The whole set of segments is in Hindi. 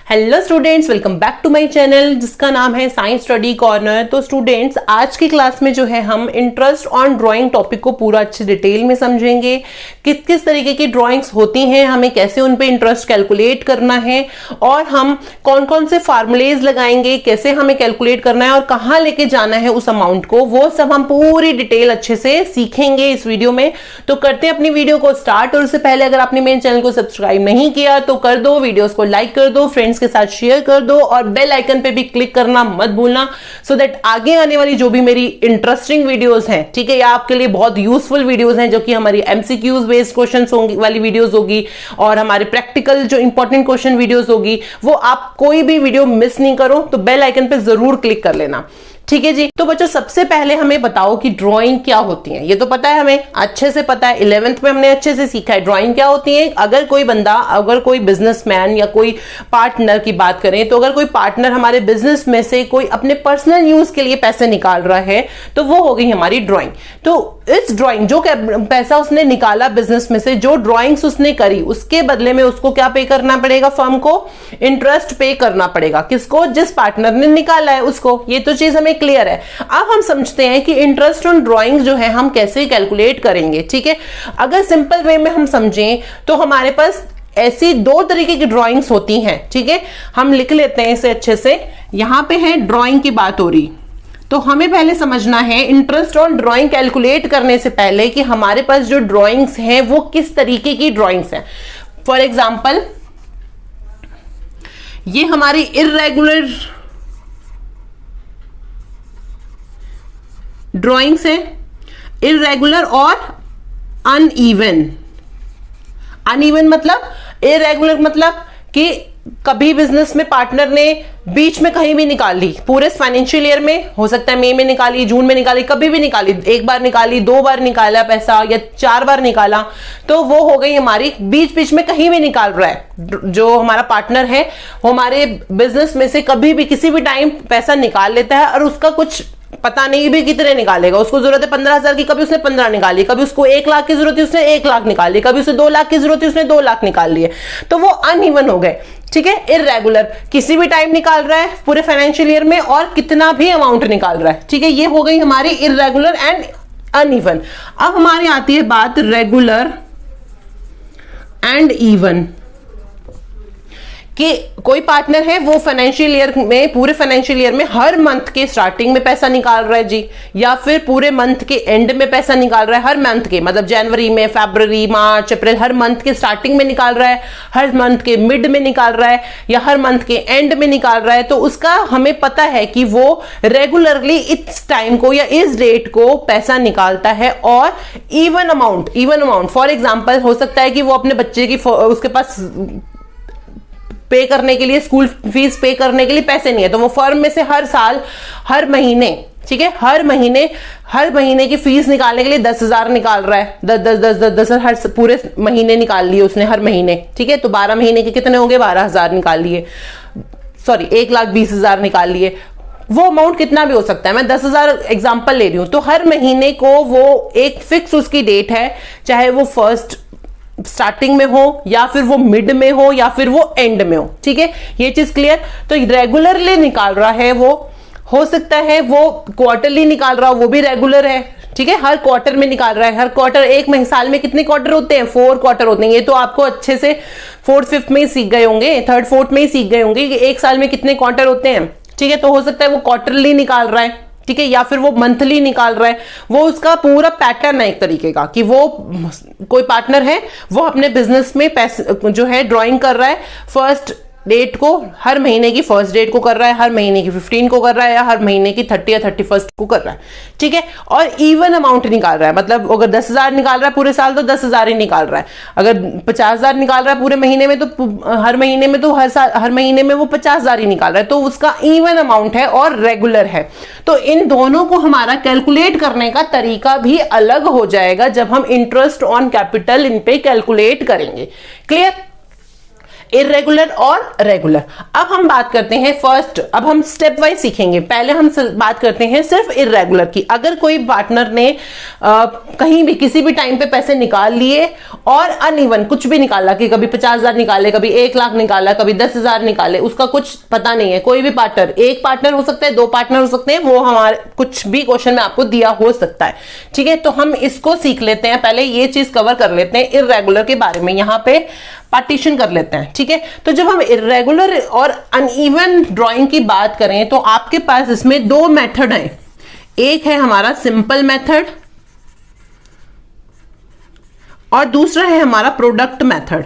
Hello students, welcome back to my channel जिसका नाम है साइंस स्टडी कॉर्नर। तो स्टूडेंट्स, आज की क्लास में जो है हम इंटरेस्ट ऑन ड्राइंग टॉपिक को पूरा अच्छे डिटेल में समझेंगे। किस किस तरीके की ड्राइंग्स होती हैं, हमें कैसे उन पे इंटरेस्ट कैलकुलेट करना है और हम कौन कौन से फार्मूलेज लगाएंगे, कैसे हमें कैलकुलेट करना है और कहाँ लेके जाना है उस अमाउंट को, वो सब हम पूरी डिटेल अच्छे से सीखेंगे इस वीडियो में। तो करते हैं अपनी वीडियो को स्टार्ट। और उससे पहले अगर आपने मेरे चैनल को सब्सक्राइब नहीं किया तो कर दो, वीडियोस को लाइक कर दो, फ्रेंड्स के साथ शेयर कर दो और बेल आइकन पे भी क्लिक करना मत भूलना, सो दैट आगे आने वाली जो भी मेरी इंटरेस्टिंग वीडियोस हैं, ठीक है, या आपके लिए बहुत यूजफुल वीडियोस हैं, जो कि हमारी एमसीक्यूज बेस्ड क्वेश्चंस वाली वीडियोस होगी और हमारे प्रैक्टिकल जो इंपॉर्टेंट क्वेश्चन वीडियोस होगी, वो आप कोई भी वीडियो मिस नहीं करो। तो बेल आइकन पे जरूर क्लिक कर लेना, ठीक है जी। तो बच्चों, सबसे पहले हमें बताओ कि ड्राइंग क्या होती है। ये तो पता है, हमें अच्छे से पता है, 11th में हमने अच्छे से सीखा है ड्राइंग क्या होती है। अगर कोई बंदा, अगर कोई बिजनेसमैन या कोई पार्टनर की बात करें, तो अगर कोई पार्टनर हमारे बिजनेस में से कोई अपने पर्सनल यूज के लिए पैसे निकाल रहा है, तो वो हो गई हमारी ड्राइंग। तो इस ड्राइंग, जो पैसा उसने निकाला बिजनेस में से, जो ड्राइंग्स उसने करी, उसके बदले में उसको क्या पे करना पड़ेगा? फर्म को इंटरेस्ट पे करना पड़ेगा। किसको? जिस पार्टनर ने निकाला है उसको। ये तो चीज हमें क्लियर है। अब हम समझते हैं कि इंटरेस्ट ऑन ड्राइंग जो है हम कैसे कैलकुलेट करेंगे, ठीक है। अगर सिंपल वे में हम समझें तो हमारे पास ऐसी दो तरीके की ड्राइंग्स होती हैं, ठीक है। हम लिख लेते हैं इसे अच्छे से। यहां पे है ड्राइंग की बात हो रही, तो हमें पहले समझना है इंटरेस्ट ऑन ड्राइंग कैलकुलेट करने से पहले कि हमारे पास जो ड्राइंग्स हैं वो किस तरीके की ड्राइंग्स हैं। फॉर एग्जाम्पल, ये हमारी इर्रेगुलर ड्राइंग्स है, इरेगुलर और अनइवन। अनइवन मतलब, इरेगुलर मतलब कि कभी बिजनेस में पार्टनर ने बीच में कहीं भी निकाल ली, पूरे फाइनेंशियल ईयर में, हो सकता है मई में निकाली, जून में निकाली, कभी भी निकाली, एक बार निकाली, दो बार निकाला पैसा या 4 बार निकाला, तो वो हो गई हमारी बीच बीच में कहीं भी निकाल रहा है। जो हमारा पार्टनर है वो हमारे बिजनेस में से कभी भी किसी भी टाइम पैसा निकाल लेता है और उसका कुछ पता नहीं भी कितने निकालेगा। उसको जरूरत है 15,000 की, कभी उसने 15 निकाली, कभी उसको 1 लाख की जरूरत है, उसने 1 लाख निकाली, कभी उसे 2 लाख की जरूरत है, उसने 2 लाख निकाल लिए। तो वो अनइवन हो गए, ठीक है। इरेगुलर, किसी भी टाइम निकाल रहा है पूरे फाइनेंशियल ईयर में और कितना भी अमाउंट निकाल रहा है, ठीक है। ये हो गई हमारी इरेगुलर एंड अनइवन। अब हमारी आती है बात रेगुलर एंड इवन, कि कोई पार्टनर है वो फाइनेंशियल ईयर में, पूरे फाइनेंशियल ईयर में हर मंथ के स्टार्टिंग में पैसा निकाल रहा है जी, या फिर पूरे मंथ के एंड में पैसा निकाल रहा है। हर मंथ के मतलब जनवरी में, फरवरी, मार्च, अप्रैल, हर मंथ के स्टार्टिंग में निकाल रहा है, हर मंथ के मिड में निकाल रहा है या हर मंथ के एंड में निकाल रहा है। तो उसका हमें पता है कि वो रेगुलरली इस टाइम को या इस डेट को पैसा निकालता है। और इवन अमाउंट फॉर एग्जाम्पल, हो सकता है कि वो अपने बच्चे की, उसके पास पे करने के लिए, स्कूल फीस पे करने के लिए पैसे नहीं है, तो वो फर्म में से हर साल, हर महीने, ठीक है, हर महीने की फीस निकालने के लिए 10,000 निकाल रहा है। 10 हर पूरे महीने निकाल लिए उसने, हर महीने, ठीक है। तो 12 महीने के कितने हो गए? 12,000 निकाल लिए, सॉरी 1,20,000 निकाल लिए। वो अमाउंट कितना भी हो सकता है, मैं 10,000 एग्जाम्पल ले रही हूं। तो हर महीने को वो एक फिक्स उसकी डेट है, चाहे वो फर्स्ट स्टार्टिंग में हो या फिर वो मिड में हो या फिर वो एंड में हो, ठीक है। ये चीज क्लियर। तो रेगुलरली निकाल रहा है वो, हो सकता है वो क्वार्टरली निकाल रहा हो, वो भी रेगुलर है, ठीक है। हर क्वार्टर में निकाल रहा है, हर क्वार्टर, एक साल में कितने क्वार्टर होते हैं? 4 क्वार्टर होते हैं। ये तो आपको अच्छे से 4th 5th में ही सीख गए होंगे, 3rd 4th में ही सीख गए होंगे कि एक साल में कितने क्वार्टर होते हैं, ठीक है। तो हो सकता है वो क्वार्टरली निकाल रहा है, ठीक है, या फिर वो मंथली निकाल रहा है। वो उसका पूरा पैटर्न है एक तरीके का, कि वो कोई पार्टनर है, वो अपने बिजनेस में पैसे जो है ड्राइंग कर रहा है, फर्स्ट डेट को, हर महीने की फर्स्ट डेट को कर रहा है, हर महीने की 15 को कर रहा है, या हर महीने की 30 या 31 को कर रहा है, ठीक है। और इवन अमाउंट निकाल रहा है, मतलब अगर 10,000 निकाल रहा है पूरे साल तो 10,000 ही निकाल रहा है। अगर 50,000 निकाल रहा है पूरे महीने में, तो हर महीने में, तो हर महीने में वो 50,000 ही निकाल रहा है। तो उसका इवन अमाउंट है और रेगुलर है। तो इन दोनों को हमारा कैलकुलेट करने का तरीका भी अलग हो जाएगा जब हम इंटरेस्ट ऑन कैपिटल इन पे कैलकुलेट करेंगे। क्लियर? इरेगुलर और रेगुलर। अब हम बात करते हैं फर्स्ट, अब हम स्टेप वाइज सीखेंगे। पहले हम बात करते हैं सिर्फ इरेगुलर की। अगर कोई पार्टनर ने कहीं भी किसी भी टाइम पे पैसे निकाल लिए और अनइवन कुछ भी निकाला, कि कभी 50,000 निकाले, कभी 1 लाख निकाला, कभी 10,000 निकाले, उसका कुछ पता नहीं है। कोई भी पार्टनर, एक पार्टनर हो सकता है, 2 पार्टनर हो सकते हैं, वो हमारे कुछ भी क्वेश्चन में आपको दिया हो सकता है। ठीक है, तो हम इसको सीख लेते हैं, पहले ये चीज कवर कर लेते हैं इरेगुलर के बारे में, यहां पे पार्टीशन कर लेते हैं। ठीक है, तो जब हम इरेगुलर और अनइवन ड्राइंग की बात करें तो आपके पास इसमें 2 मेथड हैं। एक है हमारा सिंपल मेथड और दूसरा है हमारा प्रोडक्ट मेथड।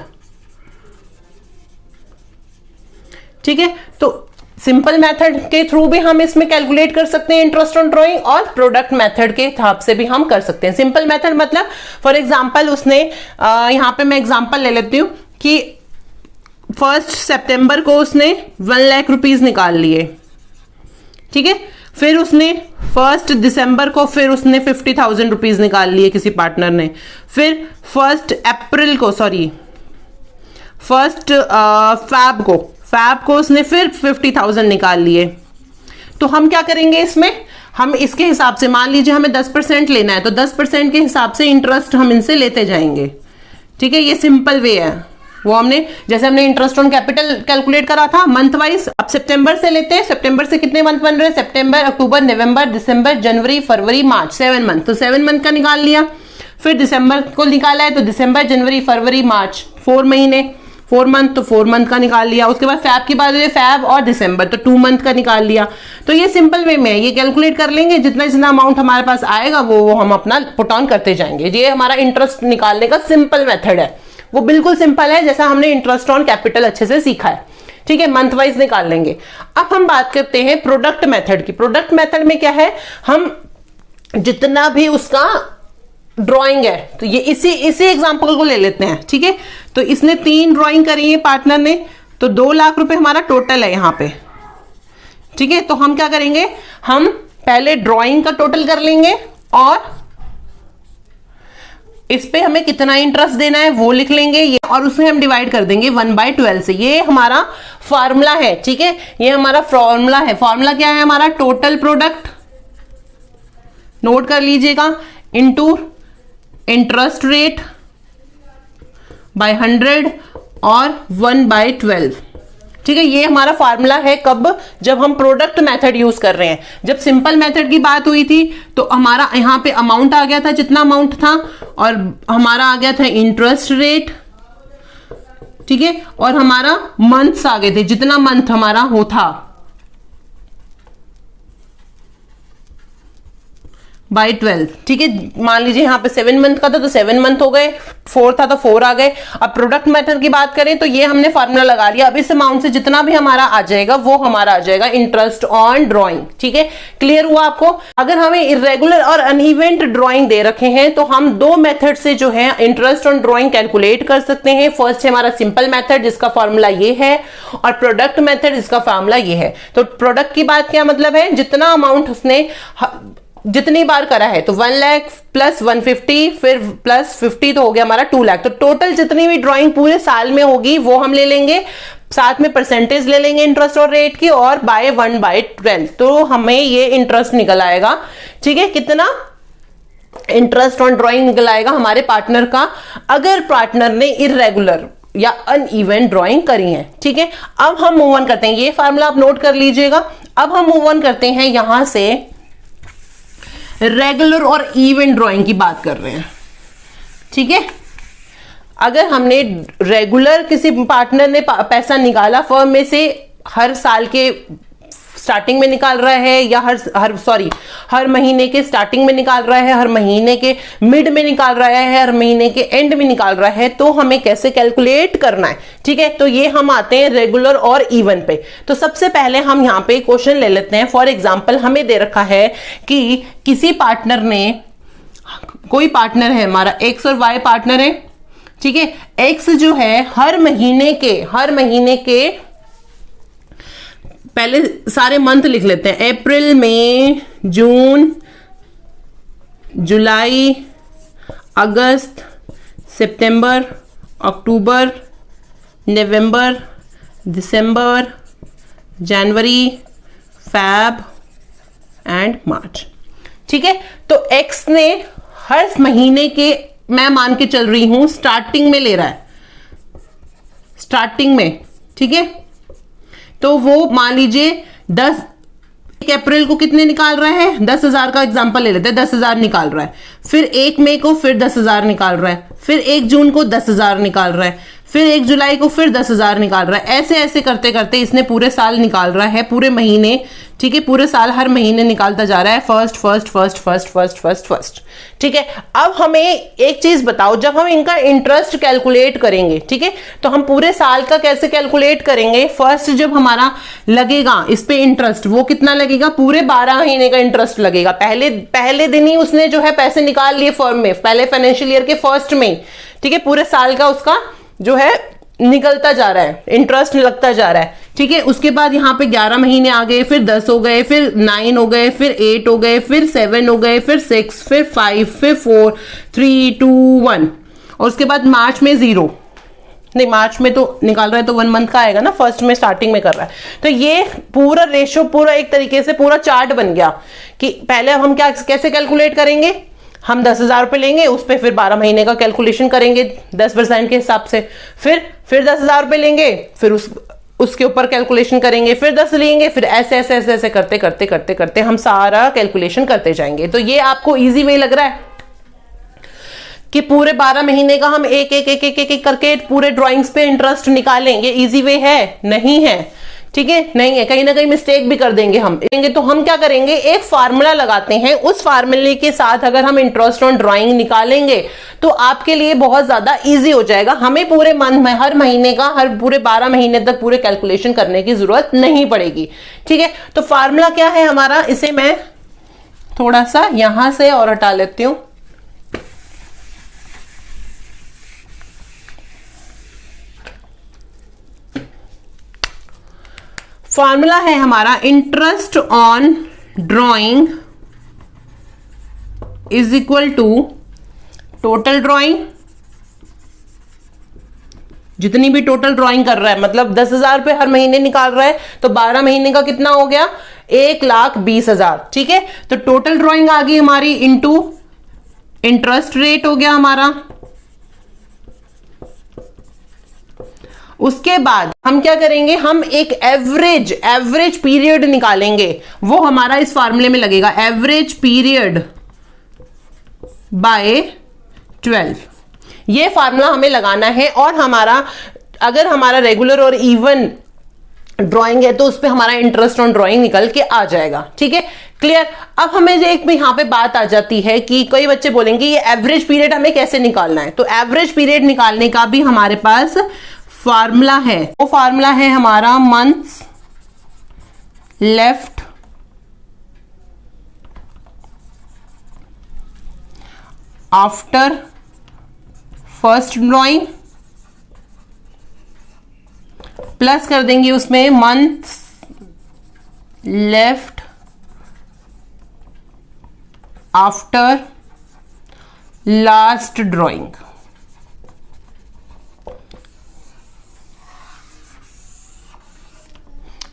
ठीक है, तो सिंपल मेथड के थ्रू भी हम इसमें कैलकुलेट कर सकते हैं इंटरेस्ट ऑन ड्राइंग, और प्रोडक्ट मेथड के हिसाब से भी हम कर सकते हैं। सिंपल मेथड मतलब फॉर एग्जांपल उसने यहां पे मैं एग्जांपल ले लेती हूं कि 1 सितंबर को उसने 1 लाख रुपीस निकाल लिए। ठीक है, फिर उसने 1 दिसंबर को फिर उसने 50,000 रुपीज निकाल लिए किसी पार्टनर ने। फिर 1 अप्रैल को, सॉरी 1 फैब को उसने फिर 50,000 निकाल लिए। तो हम क्या करेंगे इसमें, हम इसके हिसाब से, मान लीजिए हमें 10% लेना है तो 10% के हिसाब से इंटरेस्ट हम इनसे लेते जाएंगे। ठीक है, ये सिंपल वे है। वो हमने जैसे हमने इंटरेस्ट ऑन कैपिटल कैलकुलेट करा था मंथ वाइज। अब सितंबर से लेते हैं, सितंबर से कितने मंथ बन रहे हैं, सितंबर, अक्टूबर, नवंबर, दिसंबर, जनवरी, फरवरी, मार्च, 7 मंथ। तो 7 मंथ का निकाल लिया। फिर दिसंबर को निकाला है तो दिसंबर, जनवरी, फरवरी, मार्च, 4 महीने, 4 मंथ, तो 4 मंथ का निकाल लिया। उसके बाद फैब की बात है, फैब और दिसंबर, तो 2 मंथ का निकाल लिया। तो ये सिंपल वे में ये कैलकुलेट कर लेंगे, जितना जितना अमाउंट हमारे पास आएगा वो हम अपना पुट ऑन करते जाएंगे। ये हमारा इंटरेस्ट निकालने का सिंपल मेथड है, वो बिल्कुल सिंपल है जैसा हमने इंटरेस्ट ऑन कैपिटल अच्छे से सीखा है। ठीक है, मंथ वाइज निकाल लेंगे। अब हम बात करते हैं प्रोडक्ट मेथड की। प्रोडक्ट मेथड में क्या है, हम जितना भी उसका ड्राइंग है, तो ये इसी एग्जांपल को ले लेते हैं। ठीक है, तो इसने 3 ड्राइंग करी है पार्टनर ने, तो 2 लाख रुपए हमारा टोटल है यहां पे। ठीक है, तो हम क्या करेंगे, हम पहले ड्राइंग का टोटल कर लेंगे और इस पे हमें कितना इंटरेस्ट देना है वो लिख लेंगे ये, और उसमें हम डिवाइड कर देंगे 1/12 से। ये हमारा फॉर्मूला है। ठीक है, ये हमारा फॉर्मूला है। फॉर्मूला क्या है हमारा, टोटल प्रोडक्ट, नोट कर लीजिएगा, इनटू इंटरेस्ट रेट बाय 100 और 1/12। ठीक है, ये हमारा फार्मूला है। कब, जब हम प्रोडक्ट मेथड यूज कर रहे हैं। जब सिंपल मेथड की बात हुई थी तो हमारा यहां पे अमाउंट आ गया था, जितना अमाउंट था, और हमारा आ गया था इंटरेस्ट रेट। ठीक है, और हमारा मंथ्स आ गए थे, जितना मंथ हमारा हो था बाई 12। ठीक है, मान लीजिए यहाँ पे 7 मंथ का था तो 7 मंथ हो गए, 4 था तो 4 आ गए। अब प्रोडक्ट मेथड की बात करें तो ये हमने फार्मूला लगा लिया। अब इस अमाउंट से जितना भी हमारा आ जाएगा वो हमारा आ जाएगा इंटरेस्ट ऑन ड्राइंग। ठीक है, क्लियर हुआ आपको। अगर हमें इरेगुलर और अनइवेंट ड्राइंग दे रखे हैं तो हम 2 मेथड से जो है इंटरेस्ट ऑन ड्राइंग कैलकुलेट कर सकते हैं। फर्स्ट है हमारा सिंपल मेथड जिसका फॉर्मूला ये है, और प्रोडक्ट मेथड जिसका फॉर्मूला ये है। तो प्रोडक्ट की बात क्या मतलब है, जितना अमाउंट उसने जितनी बार करा है, तो 1 लाख प्लस 150 फिर प्लस 50 तो हो गया हमारा 2 लाख। तो टोटल जितनी भी ड्राइंग पूरे साल में होगी वो हम ले लेंगे, साथ में परसेंटेज ले लेंगे इंटरेस्ट और रेट की, और बाय 1/12। तो हमें ये इंटरेस्ट निकल आएगा। ठीक है, कितना इंटरेस्ट ऑन ड्राइंग निकल आएगा हमारे पार्टनर का, अगर पार्टनर ने इरेगुलर या अनइवन ड्राइंग करी है। ठीक है, अब हम मूव ऑन करते हैं, ये फार्मूला आप नोट कर लीजिएगा। अब हम मूव ऑन करते हैं, यहां से रेगुलर और इवन ड्राइंग की बात कर रहे हैं। ठीक है, अगर हमने रेगुलर किसी पार्टनर ने पैसा निकाला फर्म में से, हर साल के स्टार्टिंग में निकाल रहा है, या हर महीने के स्टार्टिंग में निकाल रहा है, हर महीने के मिड में निकाल रहा है, हर महीने के एंड में निकाल रहा है, तो हमें कैसे कैलकुलेट करना है। ठीक है, तो ये हम आते हैं रेगुलर और इवन पे। तो सबसे पहले हम यहाँ पे क्वेश्चन ले लेते हैं। फॉर एग्जाम्पल हमें दे रखा है कि किसी पार्टनर ने, कोई पार्टनर है हमारा, एक्स और वाई पार्टनर है। ठीक है, एक्स जो है हर महीने के पहले सारे मंथ लिख लेते हैं, अप्रैल, मई, जून, नवंबर, दिसंबर, जनवरी, फैब एंड मार्च। ठीक है, तो एक्स ने हर महीने के, मैं मान के चल रही हूं, स्टार्टिंग में ले रहा है, स्टार्टिंग में। ठीक है, तो वो मान लीजिए 1 अप्रैल को कितने निकाल रहा है, 10,000 का एग्जांपल ले लेते हैं, 10,000 निकाल रहा है। फिर 1 मई को फिर 10,000 निकाल रहा है, फिर 1 जून को 10,000 निकाल रहा है, फिर 1 जुलाई को फिर 10,000 निकाल रहा है। ऐसे ऐसे करते करते इसने पूरे साल निकाल रहा है, पूरे महीने। ठीक है, पूरे साल हर महीने निकालता जा रहा है, first first first first first first first. ठीक है, अब हमें एक चीज बताओ, जब हम इनका इंटरेस्ट कैलकुलेट करेंगे, ठीक है, तो हम पूरे साल का कैसे कैलकुलेट करेंगे? फर्स्ट जब हमारा लगेगा इस पे इंटरेस्ट, वो कितना लगेगा? पूरे 12 महीने का इंटरेस्ट लगेगा। पहले दिन ही उसने जो है पैसे निकाल लिए फर्म में, पहले फाइनेंशियल ईयर के फर्स्ट में। ठीक है, पूरे साल का उसका जो है निकलता जा रहा है, इंटरेस्ट लगता जा रहा है। ठीक है, उसके बाद यहाँ पे 11 महीने आ गए, फिर 10 हो गए, फिर 9 हो गए, फिर 8 हो गए, फिर 7 हो गए, फिर 6, फिर 5, फिर 4, 3, 2, 1, और उसके बाद मार्च में 0। नहीं, मार्च में तो निकाल रहा है तो 1 मंथ का आएगा ना, फर्स्ट में स्टार्टिंग में कर रहा है। तो ये पूरा रेशियो, पूरा एक तरीके से पूरा चार्ट बन गया कि पहले हम क्या कैसे कैलकुलेट करेंगे। हम 10,000 रुपए लेंगे, उस पर फिर 12 महीने का कैलकुलेशन करेंगे 10% के हिसाब से। फिर 10,000 रुपए लेंगे, फिर उसके ऊपर कैलकुलेशन करेंगे, फिर 10 लेंगे, फिर ऐसे ऐसे ऐसे ऐसे करते करते करते करते हम सारा कैलकुलेशन करते जाएंगे। तो ये आपको इजी वे लग रहा है कि पूरे 12 महीने का हम एक एक एक एक एक, एक करके पूरे ड्राइंग्स पे इंटरेस्ट निकालें? ये इजी वे है? नहीं है। ठीक है, नहीं है, कहीं ना कहीं मिस्टेक भी कर देंगे हम। तो हम क्या करेंगे, एक फार्मूला लगाते हैं, उस फार्मूले के साथ अगर हम इंटरेस्ट ऑन ड्राइंग निकालेंगे तो आपके लिए बहुत ज्यादा इजी हो जाएगा। हमें पूरे मंथ में, हर महीने का, हर पूरे 12 महीने तक पूरे कैलकुलेशन करने की जरूरत नहीं पड़ेगी। ठीक है, तो फार्मूला क्या है हमारा, इसे मैं थोड़ा सा यहां से और हटा लेती हूं। फॉर्मूला है हमारा, interest on drawing is equal to total drawing, जितनी भी टोटल ड्राइंग कर रहा है, मतलब 10,000 रुपए हर महीने निकाल रहा है, तो 12 महीने का कितना हो गया? 1,20,000। ठीक है, तो टोटल ड्राइंग आ गई हमारी इंटू इंटरेस्ट रेट हो गया हमारा। उसके बाद हम क्या करेंगे, हम एक एवरेज पीरियड निकालेंगे, वो हमारा इस फार्मूले में लगेगा, एवरेज पीरियड बाय 12। ये फार्मूला हमें लगाना है। और हमारा, अगर हमारा रेगुलर और इवन ड्राइंग है तो उस पर हमारा इंटरेस्ट ऑन ड्राइंग निकल के आ जाएगा। ठीक है, क्लियर। अब हमें एक यहां पे बात आ जाती है कि कई बच्चे बोलेंगे ये एवरेज पीरियड हमें कैसे निकालना है। तो एवरेज पीरियड निकालने का भी हमारे पास फार्मूला है, वो फार्मूला है हमारा months left after first drawing, plus कर देंगे उसमें months left after last drawing.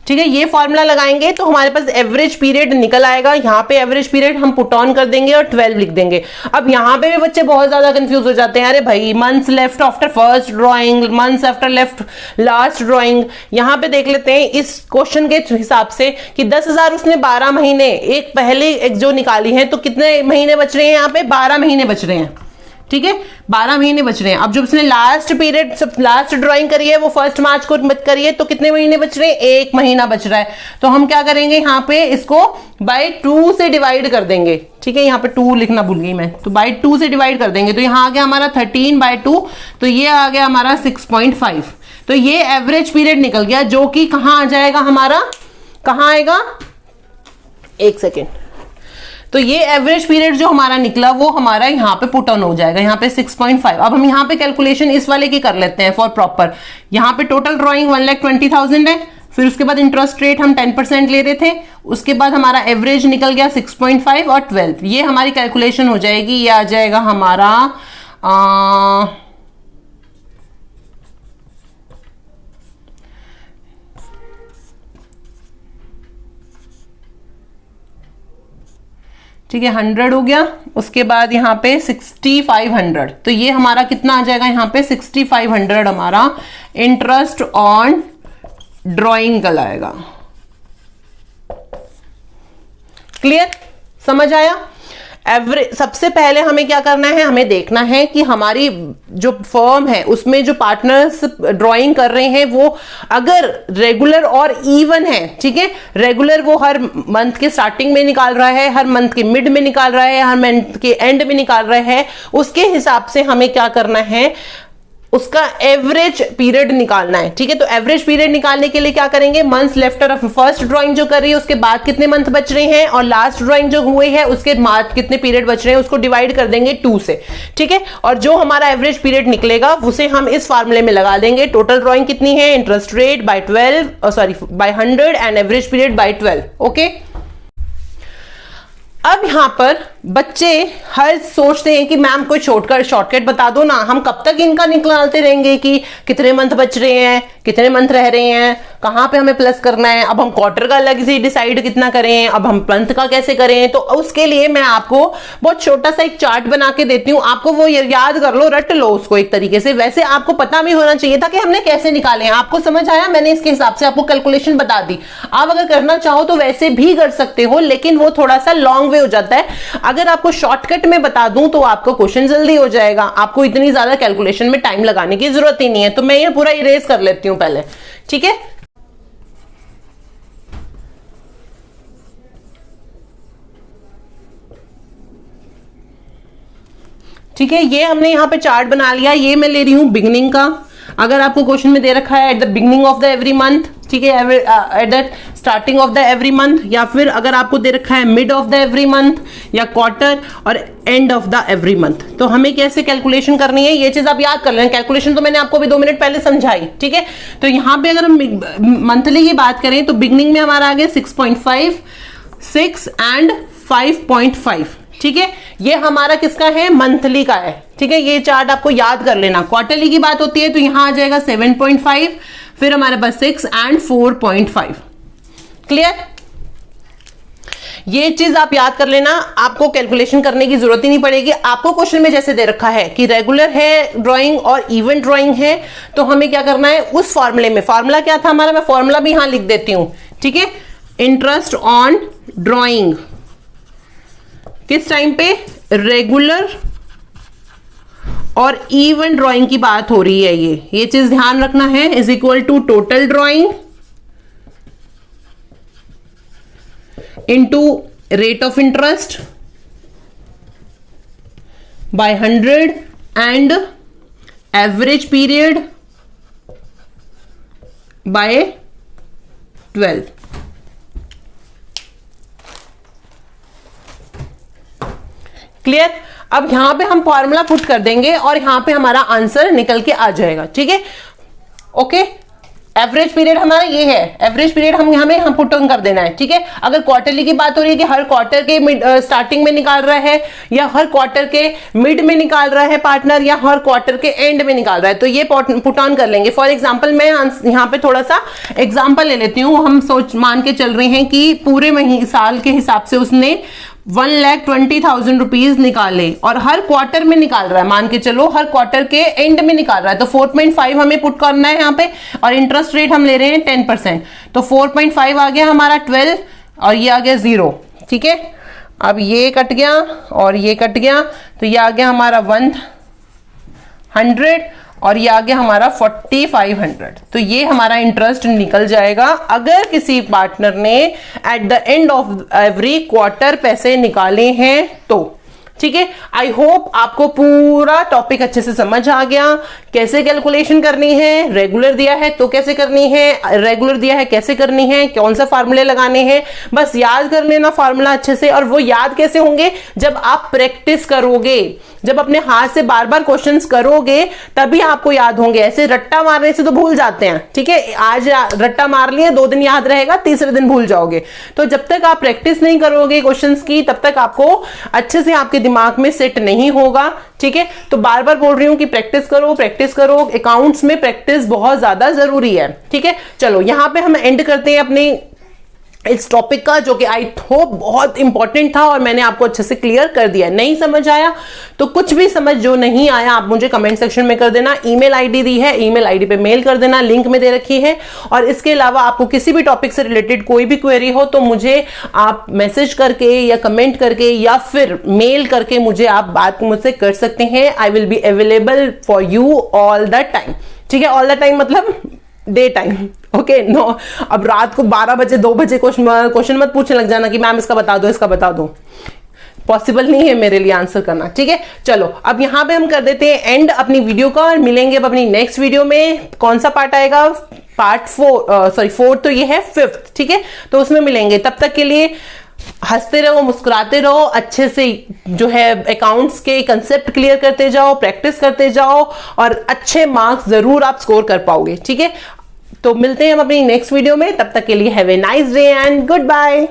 ठीक है, ये फॉर्मूला लगाएंगे तो हमारे पास एवरेज पीरियड निकल आएगा। यहाँ पे एवरेज पीरियड हम पुट ऑन कर देंगे और 12 लिख देंगे। अब यहाँ पे भी बच्चे बहुत ज्यादा कंफ्यूज हो जाते हैं, अरे भाई months left after first drawing, months after left last drawing. यहाँ पे देख लेते हैं इस क्वेश्चन के हिसाब से कि 10,000 उसने 12 महीने एक पहले एक जो निकाली है, तो कितने महीने बच रहे हैं यहाँ पे? 12 महीने बच रहे हैं। ठीक है, 12 महीने बच रहे हैं। अब जब उसने लास्ट पीरियड, लास्ट ड्राइंग करी है वो 1 मार्च को करी है, तो कितने महीने बच रहे हैं? 1 महीना बच रहा है। तो हम क्या करेंगे, यहाँ पे इसको बाय 2 से डिवाइड कर देंगे। ठीक है, यहाँ पे 2 लिखना भूल गई मैं, तो बाय 2 से डिवाइड कर देंगे। तो यहाँ आ गया हमारा 13/2, तो ये आ गया हमारा 6.5। तो ये एवरेज पीरियड निकल गया, जो कि कहाँ आ जाएगा हमारा, कहाँ आएगा, एक सेकेंड। तो ये एवरेज पीरियड जो हमारा निकला वो हमारा यहाँ पे पुट ऑन हो जाएगा, यहाँ पे 6.5। अब हम यहाँ पे कैलकुलेशन इस वाले की कर लेते हैं फॉर प्रॉपर। यहाँ पे टोटल ड्राइंग 1,20,000 है, फिर उसके बाद इंटरेस्ट रेट हम 10% ले रहे थे, उसके बाद हमारा एवरेज निकल गया 6.5 और 12। ये हमारी कैलकुलेशन हो जाएगी, ये आ जाएगा हमारा ठीक है, 100 हो गया। उसके बाद यहाँ पे 6500, तो ये हमारा कितना आ जाएगा यहाँ पे 6500 हमारा इंटरेस्ट ऑन ड्राइंग का आएगा। क्लियर, समझ आया? एवरेज, सबसे पहले हमें क्या करना है, हमें देखना है कि हमारी जो फर्म है उसमें जो पार्टनर्स ड्राइंग कर रहे हैं वो अगर रेगुलर और इवन है, ठीक है, रेगुलर वो हर मंथ के स्टार्टिंग में निकाल रहा है, हर मंथ के मिड में निकाल रहा है, हर मंथ के एंड में निकाल रहा है, उसके हिसाब से हमें क्या करना है, उसका एवरेज पीरियड निकालना है। ठीक है, तो एवरेज पीरियड निकालने के लिए क्या करेंगे, months left of first drawing जो कर रही है उसके बाद कितने मंथ बच रहे हैं, और लास्ट ड्राइंग जो हुए हैं उसके बाद कितने पीरियड बच रहे हैं, उसको डिवाइड कर देंगे 2 से। ठीक है, और जो हमारा एवरेज पीरियड निकलेगा उसे हम इस फार्मूले में लगा देंगे। टोटल ड्राइंग कितनी है, interest rate by 100 and average period by 12। Okay, अब यहां पर बच्चे हर सोचते हैं कि मैम कोई शॉर्टकट बता दो ना, हम कब तक इनका निकालते रहेंगे कि कितने मंथ बच रहे हैं, कितने मंथ रह रहे हैं, कहां पे हमें प्लस करना है, अब हम क्वार्टर का अलग से डिसाइड कितना करें, अब हम मंथ का कैसे करें। तो उसके लिए मैं आपको बहुत छोटा सा एक चार्ट बना के देती हूं, आपको वो याद कर लो, रट लो उसको एक तरीके से। वैसे आपको पता भी होना चाहिए था कि हमने कैसे निकाले हैं। आपको समझ आया, मैंने इसके हिसाब से आपको कैलकुलेशन बता दी। आप अगर करना चाहो तो वैसे भी कर सकते हो, लेकिन वो थोड़ा सा लॉन्ग वे हो जाता है। अगर आपको शॉर्टकट में बता दूं तो आपको क्वेश्चन जल्दी हो जाएगा, आपको इतनी ज्यादा कैलकुलेशन में टाइम लगाने की जरूरत ही नहीं है। तो मैं ये पूरा इरेज कर लेती हूं पहले, ठीक है। ठीक है, ये हमने यहां पे चार्ट बना लिया। ये मैं ले रही हूं बिगनिंग का। अगर आपको क्वेश्चन में दे रखा है at the beginning of the every month, ठीक है, at the starting of the every month, या फिर अगर आपको दे रखा है mid of the every month, या क्वार्टर और end of the every month, तो हमें कैसे कैलकुलेशन करनी है ये चीज आप याद कर लें। कैलकुलेशन तो मैंने आपको भी 2 मिनट पहले समझाई, ठीक है। तो यहां पे अगर हम मंथली की बात करें तो बिगनिंग में हमारा आ गया 6.5, 6 एंड 5.5, ठीक है। ये हमारा किसका है, मंथली का है, ठीक है। ये चार्ट आपको याद कर लेना। क्वार्टरली की बात होती है तो यहां आ जाएगा 7.5, फिर हमारे पास 6 एंड 4.5। क्लियर, ये चीज आप याद कर लेना, आपको कैलकुलेशन करने की जरूरत ही नहीं पड़ेगी। आपको क्वेश्चन में जैसे दे रखा है कि रेगुलर है ड्राइंग और इवेंट ड्राइंग है, तो हमें क्या करना है, उस फॉर्मूले में, फॉर्मूला क्या था हमारा, मैं फॉर्मूला भी यहां लिख देती हूं, ठीक है। इंटरेस्ट ऑन ड्राइंग किस टाइम पे, रेगुलर और इवन ड्राइंग की बात हो रही है, ये चीज ध्यान रखना है, is equal to total drawing into rate of interest by 100 and average period by 12। Clear, अब यहां पे हम फॉर्मूला पुट कर देंगे और यहां पे हमारा आंसर निकल के आ जाएगा, ठीक है। ओके, एवरेज पीरियड हमारा ये है, एवरेज पीरियड हम पुट ऑन कर देना है, ठीक है। अगर क्वार्टरली की बात हो रही है कि हर क्वार्टर के स्टार्टिंग में निकाल रहा है, या हर क्वार्टर के मिड में निकाल रहा है पार्टनर, या हर क्वार्टर के एंड में निकाल रहा है, तो ये पुट ऑन कर लेंगे। फॉर एग्जांपल मैं यहाँ पे थोड़ा सा एग्जांपल ले लेती हूँ। हम मान के चल रहे हैं कि पूरे साल के हिसाब से उसने 1,20,000 रुपीज निकाले और हर क्वार्टर में निकाल रहा है, मान के चलो हर क्वार्टर के एंड में निकाल रहा है, तो 4.5 हमें पुट करना है यहाँ पे, और इंटरेस्ट रेट हम ले रहे हैं 10%, तो 4.5 आ गया हमारा 12 और ये आ गया 0, ठीक है। अब ये कट गया और ये कट गया, तो ये आ गया हमारा 100 और ये आ गया हमारा 4,500। तो ये हमारा इंटरेस्ट निकल जाएगा अगर किसी पार्टनर ने at the end of every quarter पैसे निकाले हैं तो, ठीक है। आई होप आपको पूरा टॉपिक अच्छे से समझ आ गया, कैसे कैलकुलेशन करनी है, रेगुलर दिया है तो कैसे करनी है, रेगुलर दिया है कैसे करनी है, कौन सा फार्मूले लगाने हैं, बस याद कर लेना फार्मूला अच्छे से। और वो याद कैसे होंगे, जब आप प्रैक्टिस करोगे, जब अपने हाथ से बार बार क्वेश्चंस करोगे तभी आपको याद होंगे। ऐसे रट्टा मारने से तो भूल जाते हैं, ठीक है। आज रट्टा मार लिए, 2 दिन याद रहेगा, तीसरे दिन भूल जाओगे। तो जब तक आप प्रैक्टिस नहीं करोगे क्वेश्चंस की, तब तक आपको अच्छे से आपके दिमाग में सेट नहीं होगा, ठीक है। तो बार बार बोल रही हूं कि प्रैक्टिस करो, प्रैक्टिस करो। अकाउंट्स में प्रैक्टिस बहुत ज्यादा जरूरी है, ठीक है। चलो यहां पे हम एंड करते हैं अपनी इस टॉपिक का, जो कि आई होप बहुत इंपॉर्टेंट था और मैंने आपको अच्छे से क्लियर कर दिया। नहीं समझ आया तो कुछ भी समझ जो नहीं आया आप मुझे कमेंट सेक्शन में कर देना। ईमेल आईडी दी है, ईमेल आईडी पे मेल कर देना, लिंक में दे रखी है। और इसके अलावा आपको किसी भी टॉपिक से रिलेटेड कोई भी क्वेरी हो तो मुझे आप मैसेज करके या कमेंट करके या फिर मेल करके मुझे आप बात मुझसे कर सकते हैं। I will be available for you all the time. ठीक है, ऑल द टाइम मतलब डे टाइम। ओके नो, अब रात को 12 बजे 2 बजे क्वेश्चन मत पूछने लग जाना कि मैम इसका बता दो, इसका बता दो। पॉसिबल नहीं है मेरे लिए आंसर करना। ठीक है, चलो अब यहां पे हम कर देते हैं एंड अपनी वीडियो का और मिलेंगे अब अपनी नेक्स्ट वीडियो में। कौन सा पार्ट आएगा? पार्ट 4 तो ये है 5th। ठीक है, तो उसमें मिलेंगे। तब तक के लिए हंसते रहो, मुस्कुराते रहो, अच्छे से जो है अकाउंट्स के कंसेप्ट क्लियर करते जाओ, प्रैक्टिस करते जाओ और अच्छे मार्क्स जरूर आप स्कोर कर पाओगे। ठीक है, तो मिलते हैं हम अपनी नेक्स्ट वीडियो में। तब तक के लिए have a nice day and good bye.